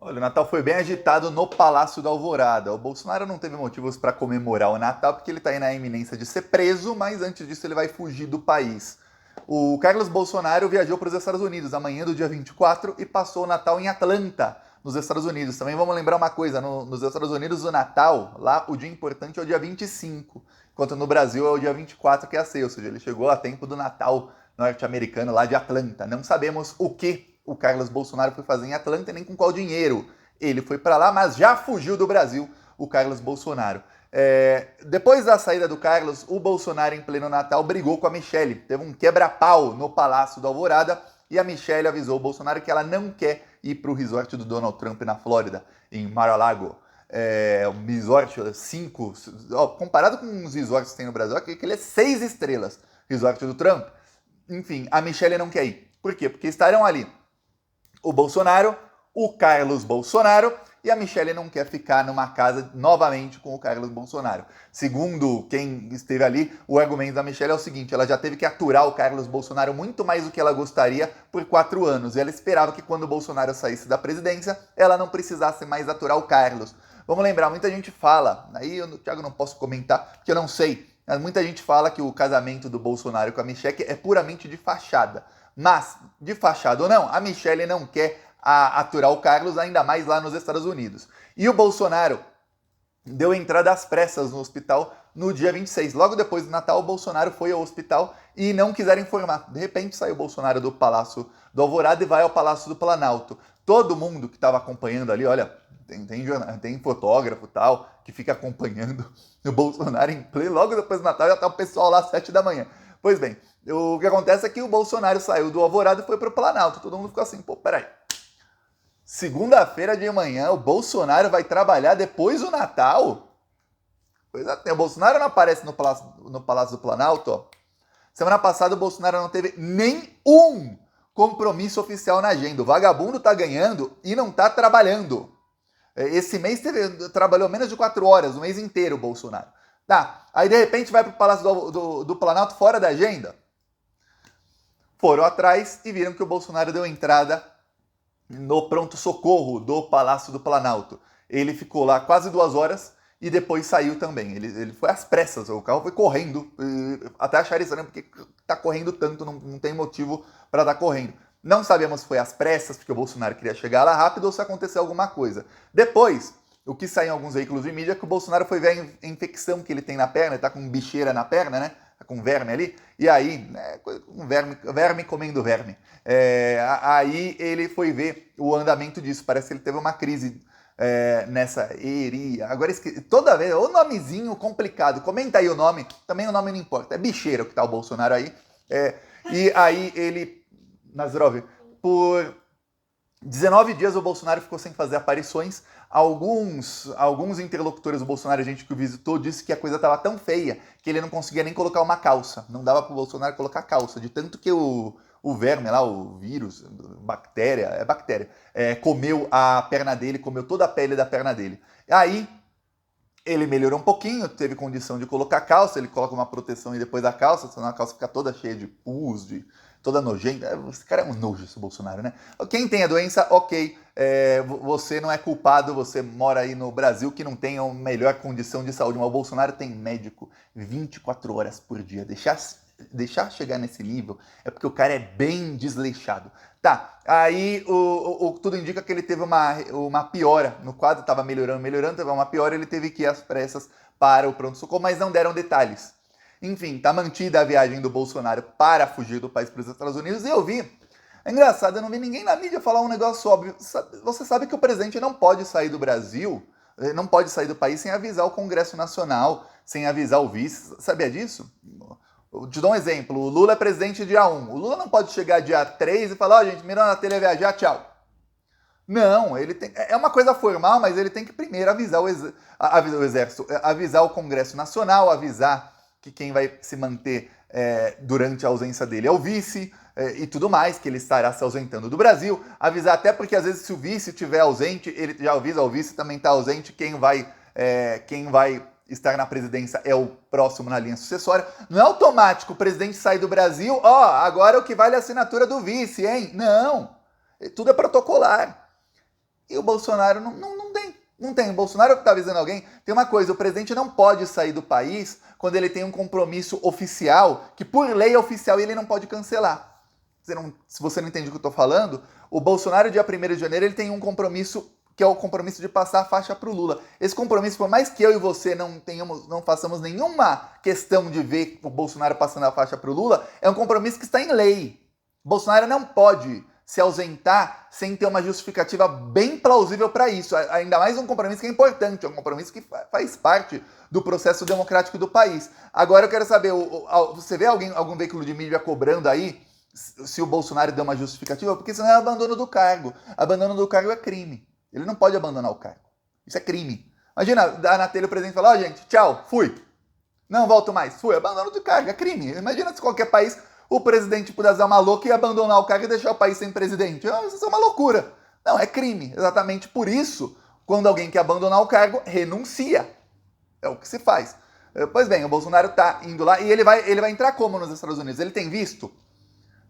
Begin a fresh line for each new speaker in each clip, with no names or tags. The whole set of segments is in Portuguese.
Olha, o Natal foi bem agitado no Palácio da Alvorada. O Bolsonaro não teve motivos para comemorar o Natal porque ele está aí na iminência de ser preso, mas antes disso ele vai fugir do país. O Carlos Bolsonaro viajou para os Estados Unidos amanhã do dia 24 e passou o Natal em Atlanta, nos Estados Unidos. Também vamos lembrar uma coisa, nos Estados Unidos o Natal, lá o dia importante é o dia 25, enquanto no Brasil é o dia 24 que é a ceia, ou seja, ele chegou a tempo do Natal norte-americano lá de Atlanta. Não sabemos o que o Carlos Bolsonaro foi fazer em Atlanta, nem com qual dinheiro ele foi para lá, mas já fugiu do Brasil, o Carlos Bolsonaro. Depois da saída do Carlos, o Bolsonaro, em pleno Natal, brigou com a Michelle. Teve um quebra-pau no Palácio da Alvorada e a Michelle avisou o Bolsonaro que ela não quer ir para o resort do Donald Trump na Flórida, em Mar-a-Lago. Um resort 5, comparado com os resorts que tem no Brasil, aquele é 6 estrelas, resort do Trump. Enfim, a Michelle não quer ir. Por quê? Porque estarão ali o Bolsonaro, o Carlos Bolsonaro, e a Michelle não quer ficar numa casa novamente com o Carlos Bolsonaro. Segundo quem esteve ali, o argumento da Michelle é o seguinte: ela já teve que aturar o Carlos Bolsonaro muito mais do que ela gostaria por 4 anos. E ela esperava que quando o Bolsonaro saísse da presidência, ela não precisasse mais aturar o Carlos. Vamos lembrar, muita gente fala, aí eu, Thiago, não posso comentar, porque eu não sei, mas muita gente fala que o casamento do Bolsonaro com a Michelle é puramente de fachada. Mas, de fachada ou não, a Michelle não quer aturar o Carlos, ainda mais lá nos Estados Unidos. E o Bolsonaro deu entrada às pressas no hospital no dia 26. Logo depois do Natal, o Bolsonaro foi ao hospital e não quiseram informar. De repente, saiu o Bolsonaro do Palácio do Alvorada e vai ao Palácio do Planalto. Todo mundo que estava acompanhando ali, olha, tem fotógrafo e tal, que fica acompanhando o Bolsonaro em play. Logo depois do Natal, já tá o pessoal lá às 7 da manhã. Pois bem, o que acontece é que o Bolsonaro saiu do Alvorada e foi para o Planalto. Todo mundo ficou assim, pô, peraí. Segunda-feira de manhã, o Bolsonaro vai trabalhar depois do Natal? Pois é, o Bolsonaro não aparece no Palácio do Planalto, ó. Semana passada o Bolsonaro não teve nenhum compromisso oficial na agenda. O vagabundo tá ganhando e não tá trabalhando. Esse mês trabalhou menos de 4 horas, o mês inteiro, o Bolsonaro. Tá, aí de repente vai pro Palácio do Planalto fora da agenda. Foram atrás e viram que o Bolsonaro deu entrada no pronto-socorro do Palácio do Planalto. Ele ficou lá quase 2 horas e depois saiu também. Ele foi às pressas, o carro foi correndo, até achar estranho, porque tá correndo tanto, não tem motivo para estar correndo. Não sabemos se foi às pressas, porque o Bolsonaro queria chegar lá rápido, ou se aconteceu alguma coisa. Depois, o que saiu em alguns veículos de mídia é que o Bolsonaro foi ver a infecção que ele tem na perna, ele tá com bicheira na perna, né? Tá com verme ali, e aí, né, um verme comendo verme. Aí ele foi ver o andamento disso, parece que ele teve uma crise nessa eria. Agora, toda vez, o nomezinho complicado, comenta aí o nome, também o nome não importa, é bicheira que tá o Bolsonaro aí. E aí ele, Nazarov, por 19 dias o Bolsonaro ficou sem fazer aparições. Alguns interlocutores do Bolsonaro, a gente que o visitou, disse que a coisa estava tão feia que ele não conseguia nem colocar uma calça. Não dava para o Bolsonaro colocar calça, de tanto que o verme lá, o vírus, bactéria, comeu a perna dele, comeu toda a pele da perna dele. Aí ele melhorou um pouquinho, teve condição de colocar calça, ele coloca uma proteção e depois da calça, senão a calça fica toda cheia de pus, toda nojenta. Esse cara é um nojo, esse Bolsonaro, né? Quem tem a doença, ok, você não é culpado, você mora aí no Brasil que não tem a melhor condição de saúde, mas o Bolsonaro tem médico 24 horas por dia. Deixar chegar nesse nível é porque o cara é bem desleixado. Tá, aí tudo indica que ele teve uma piora no quadro, tava melhorando, teve uma piora, ele teve que ir às pressas para o pronto-socorro, mas não deram detalhes. Enfim, tá mantida a viagem do Bolsonaro para fugir do país para os Estados Unidos, e eu vi, é engraçado, eu não vi ninguém na mídia falar um negócio óbvio. Você sabe que o presidente não pode sair do Brasil, não pode sair do país sem avisar o Congresso Nacional, sem avisar o vice, sabia disso? Eu te dou um exemplo, o Lula é presidente dia 1, o Lula não pode chegar dia 3 e falar, ó, gente, mirando na tele viajar, tchau. Não, ele tem, é uma coisa formal, mas ele tem que primeiro avisar o Exército, avisar o Congresso Nacional, avisar que quem vai se manter durante a ausência dele é o vice e tudo mais, que ele estará se ausentando do Brasil. Avisar até porque às vezes se o vice estiver ausente, ele já avisa, o vice também está ausente, quem vai estar na presidência é o próximo na linha sucessória. Não é automático, o presidente sai do Brasil, agora o que vale é a assinatura do vice, hein? Não, tudo é protocolar. E o Bolsonaro não tem. Não tem. O Bolsonaro está avisando alguém. Tem uma coisa, o presidente não pode sair do país quando ele tem um compromisso oficial, que por lei é oficial e ele não pode cancelar. Se você não entende o que eu estou falando, o Bolsonaro, dia 1º de janeiro, ele tem um compromisso, que é o compromisso de passar a faixa para o Lula. Esse compromisso, por mais que eu e você não façamos nenhuma questão de ver o Bolsonaro passando a faixa para o Lula, é um compromisso que está em lei. O Bolsonaro não pode se ausentar sem ter uma justificativa bem plausível para isso. Ainda mais um compromisso que é importante, é um compromisso que faz parte do processo democrático do país. Agora eu quero saber, você vê algum veículo de mídia cobrando aí se o Bolsonaro deu uma justificativa? Porque senão é abandono do cargo. Abandono do cargo é crime. Ele não pode abandonar o cargo. Isso é crime. Imagina, dá na telha o presidente fala, gente, tchau, fui. Não volto mais. Fui, abandono do cargo, é crime. Imagina se qualquer país o presidente pudesse dar uma louca e abandonar o cargo e deixar o país sem presidente. Isso é uma loucura. Não, é crime. Exatamente por isso, quando alguém quer abandonar o cargo, renuncia. É o que se faz. Pois bem, o Bolsonaro está indo lá e ele vai entrar como nos Estados Unidos? Ele tem visto?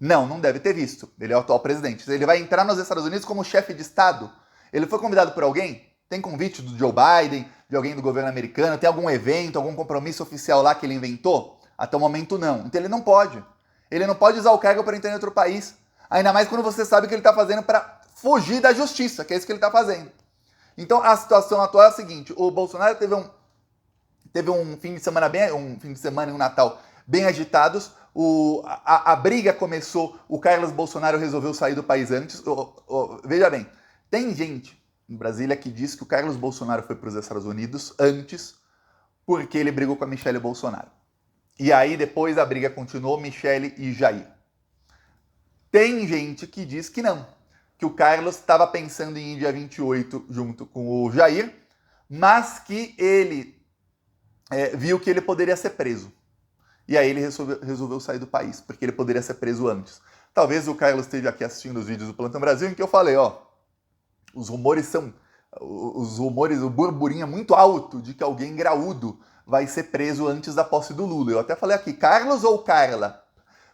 Não deve ter visto. Ele é o atual presidente. Ele vai entrar nos Estados Unidos como chefe de Estado. Ele foi convidado por alguém? Tem convite do Joe Biden, de alguém do governo americano? Tem algum evento, algum compromisso oficial lá que ele inventou? Até o momento não. Então ele não pode. Ele não pode usar o cargo para entrar em outro país. Ainda mais quando você sabe que ele está fazendo para fugir da justiça, que é isso que ele está fazendo. Então a situação atual é a seguinte: o Bolsonaro teve um fim de semana e um Natal bem agitados. A briga começou, o Carlos Bolsonaro resolveu sair do país antes. Veja bem, tem gente em Brasília que diz que o Carlos Bolsonaro foi para os Estados Unidos antes porque ele brigou com a Michelle Bolsonaro. E aí depois a briga continuou, Michelle e Jair. Tem gente que diz que não, que o Carlos estava pensando em ir dia 28 junto com o Jair, mas que ele viu que ele poderia ser preso. E aí ele resolveu sair do país, porque ele poderia ser preso antes. Talvez o Carlos esteja aqui assistindo os vídeos do Plantão Brasil, em que eu falei, o burburinho é muito alto de que alguém graúdo vai ser preso antes da posse do Lula. Eu até falei aqui, Carlos ou Carla?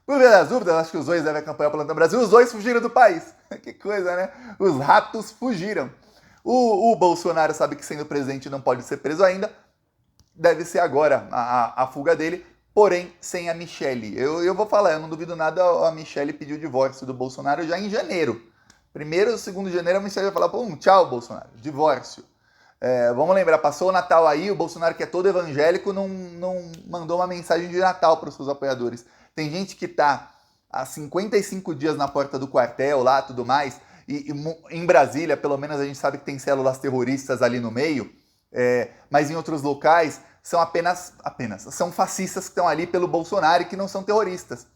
Por ver as dúvidas, acho que os dois devem acompanhar o Plantão Brasil, os dois fugiram do país. Que coisa, né? Os ratos fugiram. O Bolsonaro sabe que sendo presidente não pode ser preso ainda, deve ser agora a fuga dele, porém sem a Michelle. Eu vou falar, eu não duvido nada, a Michelle pediu o divórcio do Bolsonaro já em janeiro. 1º ou 2º de janeiro a Michelle vai falar, tchau Bolsonaro, divórcio. Vamos lembrar, passou o Natal aí, o Bolsonaro, que é todo evangélico, não mandou uma mensagem de Natal para os seus apoiadores. Tem gente que está há 55 dias na porta do quartel lá, tudo mais, e em Brasília, pelo menos a gente sabe que tem células terroristas ali no meio, mas em outros locais são apenas são fascistas que estão ali pelo Bolsonaro e que não são terroristas.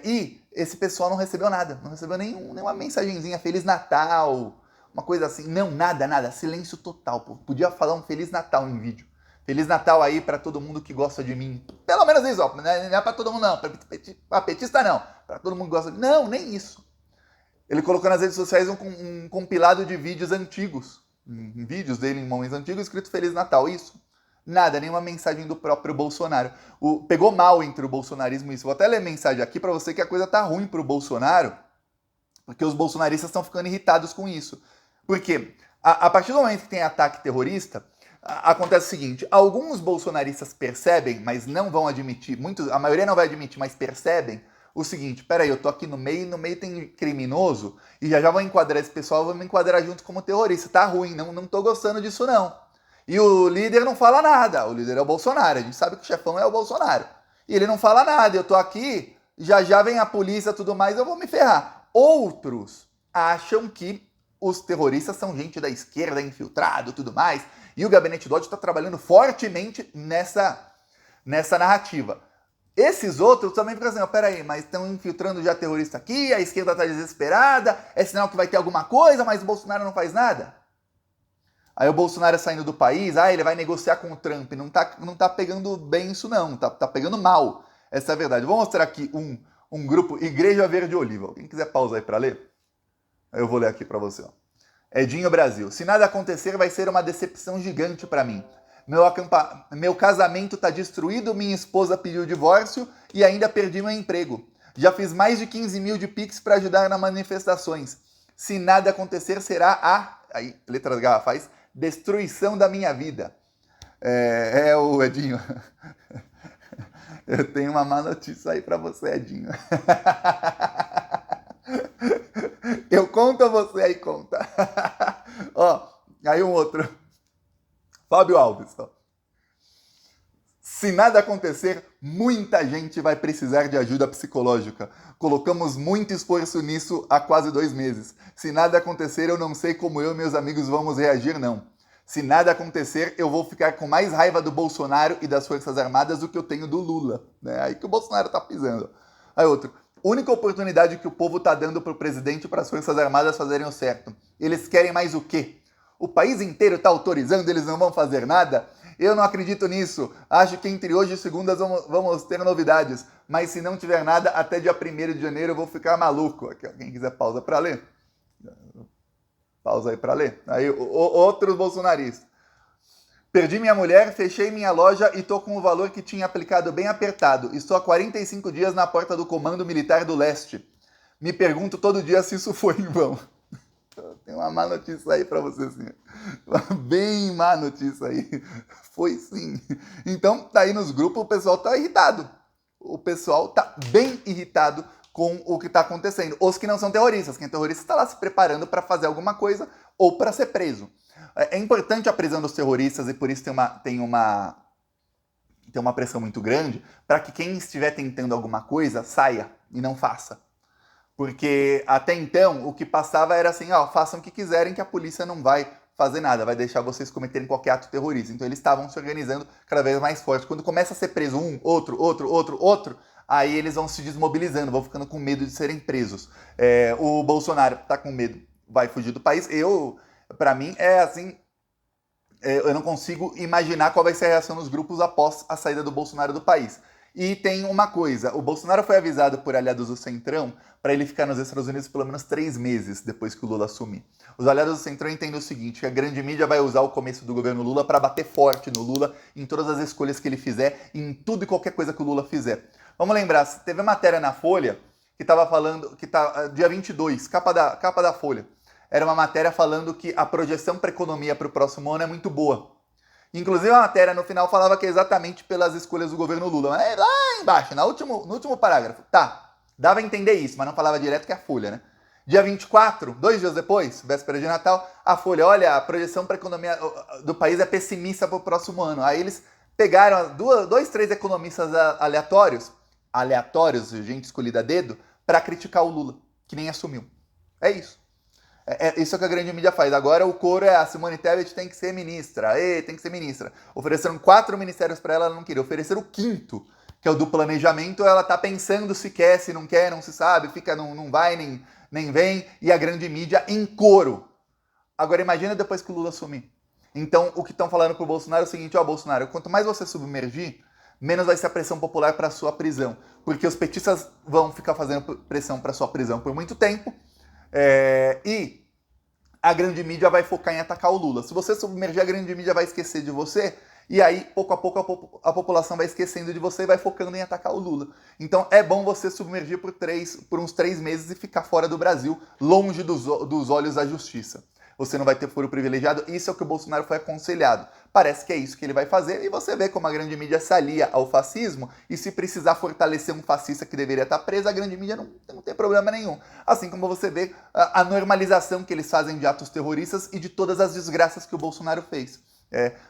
E esse pessoal não recebeu nada, não recebeu nenhuma mensagenzinha, Feliz Natal, uma coisa assim, não, nada, silêncio total, pô. Podia falar um Feliz Natal em vídeo. Feliz Natal aí pra todo mundo que gosta de mim. Pelo menos isso, não é pra todo mundo não, pra petista não, pra todo mundo que gosta de mim. Não, nem isso. Ele colocou nas redes sociais um compilado de vídeos antigos, vídeos dele em momentos antigos, escrito Feliz Natal, isso. Nada, nenhuma mensagem do próprio Bolsonaro. Pegou mal entre o bolsonarismo e isso. Vou até ler mensagem aqui pra você que a coisa tá ruim pro Bolsonaro, porque os bolsonaristas estão ficando irritados com isso. Porque a partir do momento que tem ataque terrorista, acontece o seguinte, alguns bolsonaristas percebem, mas não vão admitir, a maioria não vai admitir, mas percebem o seguinte, peraí, eu tô aqui no meio tem criminoso, e já vou enquadrar esse pessoal, vou me enquadrar junto como terrorista, tá ruim, não tô gostando disso não. E o líder não fala nada, o líder é o Bolsonaro, a gente sabe que o chefão é o Bolsonaro. E ele não fala nada, eu tô aqui, já vem a polícia e tudo mais, eu vou me ferrar. Outros acham que os terroristas são gente da esquerda, infiltrado e tudo mais, e o Gabinete do Ódio está trabalhando fortemente nessa narrativa. Esses outros também ficam assim, peraí, mas estão infiltrando já terrorista aqui, a esquerda está desesperada, é sinal que vai ter alguma coisa, mas o Bolsonaro não faz nada. Aí o Bolsonaro saindo do país, ele vai negociar com o Trump, não tá pegando bem isso não, tá pegando mal, essa é a verdade. Eu vou mostrar aqui um grupo, Igreja Verde Oliva, quem quiser pausar aí para ler, eu vou ler aqui para você. Edinho Brasil. Se nada acontecer, vai ser uma decepção gigante para mim. Meu casamento tá destruído, minha esposa pediu divórcio e ainda perdi meu emprego. Já fiz mais de 15 mil de Pix para ajudar nas manifestações. Se nada acontecer, será aí, letras garrafais, destruição da minha vida. O Edinho. Eu tenho uma má notícia aí pra você, Edinho. Eu conto ou você aí conta? Ó, aí um outro. Fábio Alves, ó. Se nada acontecer, muita gente vai precisar de ajuda psicológica. Colocamos muito esforço nisso há quase 2 meses. Se nada acontecer, eu não sei como eu e meus amigos vamos reagir, não. Se nada acontecer, eu vou ficar com mais raiva do Bolsonaro e das Forças Armadas do que eu tenho do Lula. Né? Aí que o Bolsonaro tá pisando. Aí outro. Única oportunidade que o povo tá dando pro presidente e para as Forças Armadas fazerem o certo. Eles querem mais o quê? O país inteiro tá autorizando, eles não vão fazer nada? Eu não acredito nisso. Acho que entre hoje e segundas vamos ter novidades. Mas se não tiver nada, até dia 1º de janeiro eu vou ficar maluco. Aqui, quem quiser pausa para ler. Pausa aí para ler. Aí, outros bolsonaristas. Perdi minha mulher, fechei minha loja e tô com o valor que tinha aplicado bem apertado. Estou há 45 dias na porta do Comando Militar do Leste. Me pergunto todo dia se isso foi em vão. Tem uma má notícia aí pra você, sim. Bem má notícia aí. Foi sim. Então, tá aí nos grupos, o pessoal tá irritado. O pessoal tá bem irritado com o que tá acontecendo. Os que não são terroristas. Quem é terrorista está lá se preparando para fazer alguma coisa ou para ser preso. É importante a prisão dos terroristas e por isso tem uma pressão muito grande para que quem estiver tentando alguma coisa saia e não faça. Porque até então o que passava era assim, ó, façam o que quiserem que a polícia não vai fazer nada, vai deixar vocês cometerem qualquer ato terrorista. Então eles estavam se organizando cada vez mais forte. Quando começa a ser preso um, outro, aí eles vão se desmobilizando, vão ficando com medo de serem presos. O Bolsonaro tá com medo, vai fugir do país. Pra mim, é assim, eu não consigo imaginar qual vai ser a reação dos grupos após a saída do Bolsonaro do país. E tem uma coisa, o Bolsonaro foi avisado por aliados do Centrão para ele ficar nos Estados Unidos pelo menos 3 meses depois que o Lula assumir. Os aliados do Centrão entendem o seguinte, que a grande mídia vai usar o começo do governo Lula para bater forte no Lula em todas as escolhas que ele fizer, em tudo e qualquer coisa que o Lula fizer. Vamos lembrar, teve matéria na Folha que estava falando, que tá dia 22, capa da Folha, era uma matéria falando que a projeção para a economia para o próximo ano é muito boa. Inclusive a matéria no final falava que é exatamente pelas escolhas do governo Lula. Mas lá embaixo, no último parágrafo. Tá, dava a entender isso, mas não falava direto que é a Folha, né? Dia 24, 2 dias depois, véspera de Natal, a Folha, olha, a projeção para a economia do país é pessimista para o próximo ano. Aí eles pegaram 3 economistas aleatórios, gente escolhida a dedo, para criticar o Lula, que nem assumiu. É isso. Isso é o que a grande mídia faz. Agora o coro a Simone Tebet tem que ser ministra. Tem que ser ministra. Ofereceram 4 ministérios para ela, ela não queria. Ofereceram o 5º, que é o do planejamento. Ela tá pensando se quer, se não quer, não se sabe. Fica, não vai, nem vem. E a grande mídia em coro. Agora imagina depois que o Lula assumir. Então o que estão falando pro Bolsonaro é o seguinte, Bolsonaro, quanto mais você submergir, menos vai ser a pressão popular para sua prisão. Porque os petistas vão ficar fazendo pressão para sua prisão por muito tempo. E a grande mídia vai focar em atacar o Lula. Se você submergir, a grande mídia vai esquecer de você, e aí, pouco a pouco, a população vai esquecendo de você e vai focando em atacar o Lula. Então é bom você submergir por uns 3 meses e ficar fora do Brasil, longe dos olhos da justiça. Você não vai ter foro privilegiado, isso é o que o Bolsonaro foi aconselhado. Parece que é isso que ele vai fazer, e você vê como a grande mídia se alia ao fascismo, e se precisar fortalecer um fascista que deveria estar preso, a grande mídia não tem problema nenhum. Assim como você vê a normalização que eles fazem de atos terroristas e de todas as desgraças que o Bolsonaro fez.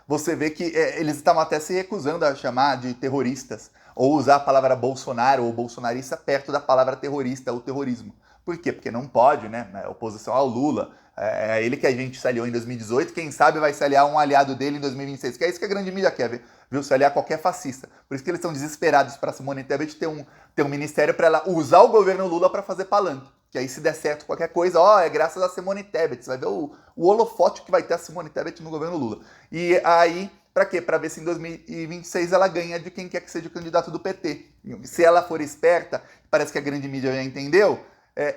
Você vê que eles estavam até se recusando a chamar de terroristas, ou usar a palavra Bolsonaro ou bolsonarista perto da palavra terrorista ou terrorismo. Por quê? Porque não pode, né? É oposição ao Lula. É ele que a gente se aliou em 2018, quem sabe vai se aliar um aliado dele em 2026, que é isso que a grande mídia quer, viu? Se aliar qualquer fascista. Por isso que eles estão desesperados para Simone Tebet ter um ministério para ela usar o governo Lula para fazer palanque. Que aí se der certo qualquer coisa, é graças a Simone Tebet. Você vai ver o holofote que vai ter a Simone Tebet no governo Lula. E aí, para quê? Para ver se em 2026 ela ganha de quem quer que seja o candidato do PT. Se ela for esperta, parece que a grande mídia já entendeu,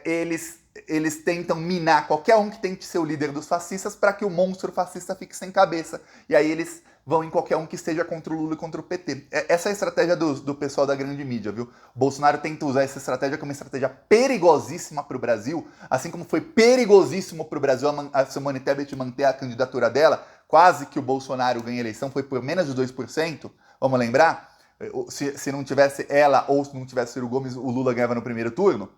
eles tentam minar qualquer um que tente ser o líder dos fascistas para que o monstro fascista fique sem cabeça. E aí eles vão em qualquer um que esteja contra o Lula e contra o PT. Essa é a estratégia do pessoal da grande mídia, viu? O Bolsonaro tenta usar essa estratégia como uma estratégia perigosíssima para o Brasil, assim como foi perigosíssimo para o Brasil a Simone Tebet manter a candidatura dela, quase que o Bolsonaro ganha a eleição, foi por menos de 2%, vamos lembrar? Se não tivesse ela ou se não tivesse Ciro Gomes, o Lula ganhava no primeiro turno.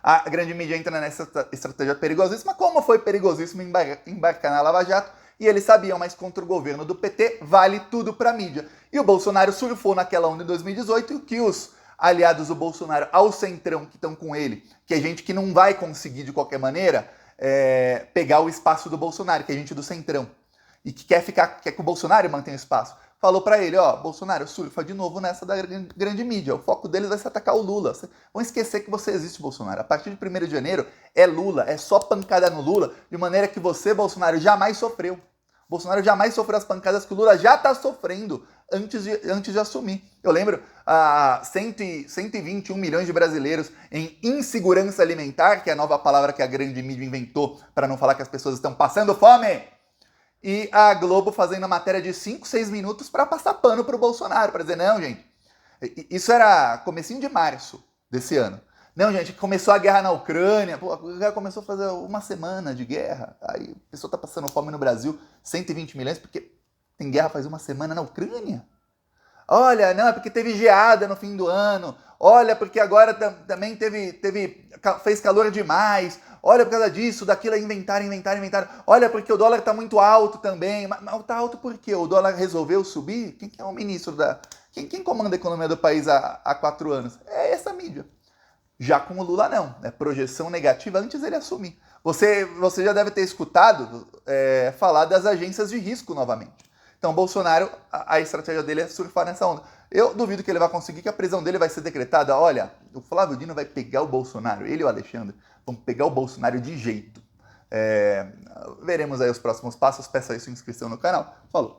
A grande mídia entra nessa estratégia perigosíssima, como foi perigosíssimo embarcar na Lava Jato, e eles sabiam, mas contra o governo do PT vale tudo para a mídia. E o Bolsonaro surfou naquela onda em 2018, e que os aliados do Bolsonaro ao centrão que estão com ele, que é gente que não vai conseguir de qualquer maneira pegar o espaço do Bolsonaro, que é gente do centrão, e que quer que o Bolsonaro mantenha o espaço. Falou para ele, Bolsonaro, surfa de novo nessa da grande mídia. O foco deles vai ser atacar o Lula. Vão esquecer que você existe, Bolsonaro. A partir de 1º de janeiro é Lula, é só pancada no Lula, de maneira que você, Bolsonaro, jamais sofreu. Bolsonaro jamais sofreu as pancadas que o Lula já está sofrendo antes de assumir. Eu lembro, 121 milhões de brasileiros em insegurança alimentar, que é a nova palavra que a grande mídia inventou para não falar que as pessoas estão passando fome. E a Globo fazendo a matéria de 5, 6 minutos para passar pano para o Bolsonaro, para dizer, não, gente, isso era comecinho de março desse ano. Não, gente, começou a guerra na Ucrânia, já começou a fazer uma semana de guerra, aí a pessoa tá passando fome no Brasil, 120 milhões, porque tem guerra faz uma semana na Ucrânia. Olha, não, é porque teve geada no fim do ano, olha, porque agora também fez calor demais, olha por causa disso, daquilo, inventaram. Olha, porque o dólar tá muito alto também. Mas tá alto por quê? O dólar resolveu subir? Quem é o ministro Quem comanda a economia do país há 4 anos? É essa mídia. Já com o Lula, não. É projeção negativa antes dele assumir. Você já deve ter escutado falar das agências de risco novamente. Então, Bolsonaro, a estratégia dele é surfar nessa onda. Eu duvido que ele vai conseguir, que a prisão dele vai ser decretada. Olha, o Flávio Dino vai pegar o Bolsonaro, ele e o Alexandre vão pegar o Bolsonaro de jeito. Veremos aí os próximos passos. Peça aí sua inscrição no canal. Falou!